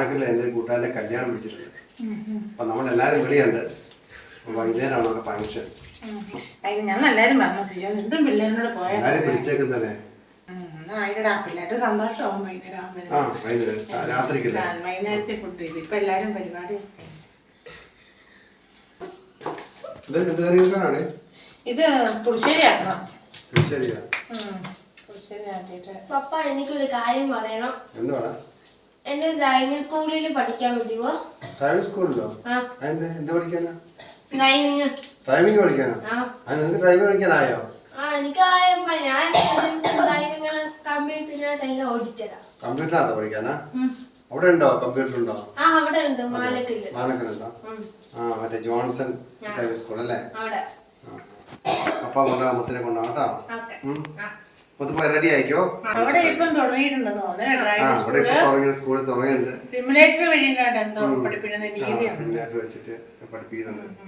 നാണക്കിൽ എൻ്റെ കൂട്ടുകാരൻ്റെ കല്യാണം വിളിച്ചിട്ടുണ്ട്. അപ്പം നമ്മളെല്ലാവരും വിളിയുണ്ട്. വൈകുന്നേരമാണ് ഫംഗ്ഷൻ. ഞാൻ എല്ലാവരും പറഞ്ഞു സുജോ നിന്നും പിള്ളേരോട് പോയാൽ എല്ലാവരും വിളിച്ചേക്കുന്നതന്നെ. പിള്ളേരുടെ സന്തോഷമാവും വൈകുന്നേരം രാത്രിക്കല്ലേ വൈകുന്നേരത്തെ ഫുഡ് ഇത് ഇപ്പൊ എല്ലാരും പരിപാടി. ഇത് പുളിശ്ശേരി ആക്കണം. പപ്പ എനിക്കൊരു കാര്യം പറയണം. എന്താണ്? എന്റെ ഡ്രൈവിംഗ് സ്കൂളിൽ പഠിക്കാൻ പറ്റുമോ? ഡ്രൈവിംഗ് സ്കൂളിലോ? എന്ത് പഠിക്കാനാ? ഡ്രൈവിംഗ് പഠിക്കാനോ? നിനക്ക് ഡ്രൈവിംഗ് പഠിക്കാനായോ? എനിക്കായപ്പോ ഞാൻ ഡ്രൈവിംഗ് കമ്പ്യൂട്ടറിനകത്തെല്ലാം ഓടിച്ചതാ. കമ്പ്യൂട്ടറിനകത്താ പഠിക്കാനാ? അവിടെ ഉണ്ടോ? കമ്പ്യൂട്ടർ ഉണ്ടോ? അവിടെ ഉണ്ട്. മാലക്കലുണ്ടോ? മറ്റേ ജോൺസൺ ഡ്രൈവിംഗ് സ്കൂൾ അല്ലേ? അപ്പ കൊണ്ടാ മുത്തിനെ കൊണ്ടാ കേട്ടോ. മുത്ത് റെഡി ആയിക്കോ. അവിടെ ഇപ്പം തുടങ്ങിയിട്ടുണ്ടെന്ന് തോന്നുന്നു. സ്കൂളിൽ തുടങ്ങിയിട്ടുണ്ട്. സിമുലേറ്റർ വഴിയിലാണ് എന്തോ പഠിപ്പിക്കുന്ന രീതിയാണ്. സിമുലേറ്റർ വെച്ചിട്ട് പഠിപ്പിക്കുന്നുണ്ട്.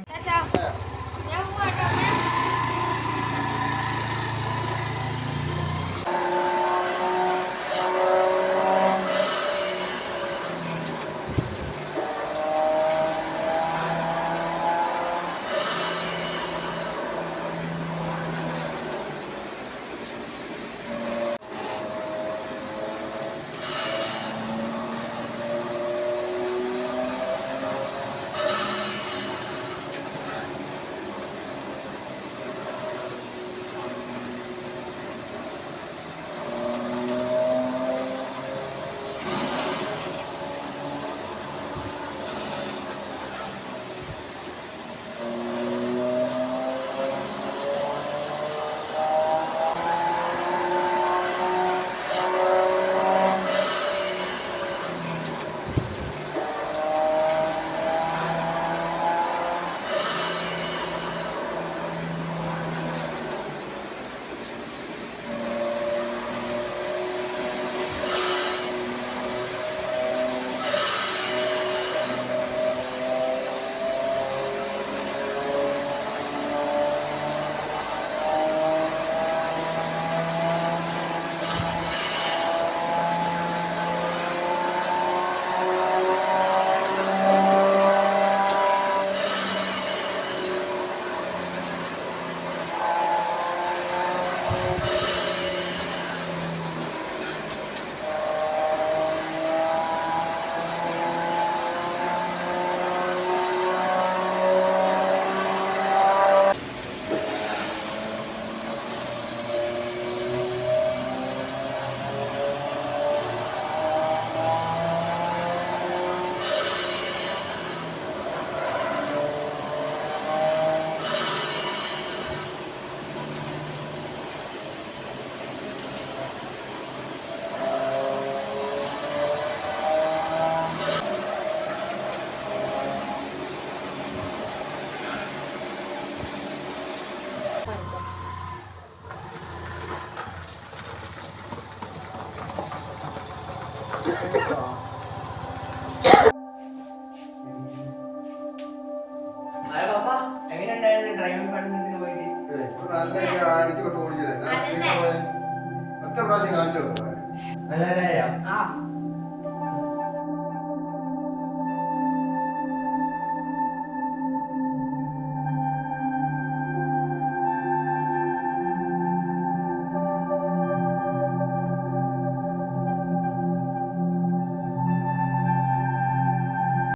നല്ല